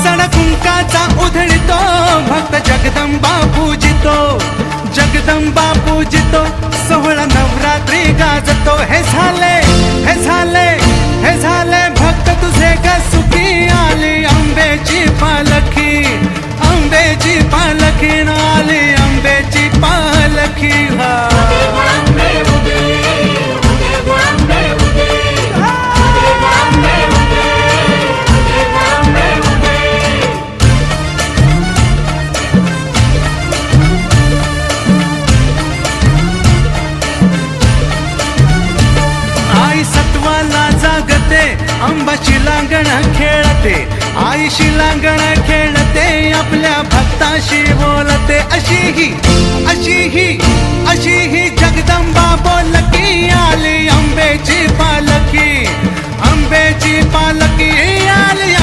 सण कुंकाचा उधळितो भक्त जगदंबा पूजितो, जगदंबा पूजितो, सोहळा नवरात्री गाजतो। हे झाले हे झाले हे झाले भक्त तुझे ग सुखी, आली अंबेची पालखी, अंबेची पालखी आली अंबेची पालखी। आई सत्वाला जागते, अंबाची लांगण खेळते, आई शिलांगण खेळते, आपल्या भक्ताशी बोलते। अशी ही जगदंबा बोलकी, आली अंबेची पालखी, अंबेची पालखी आली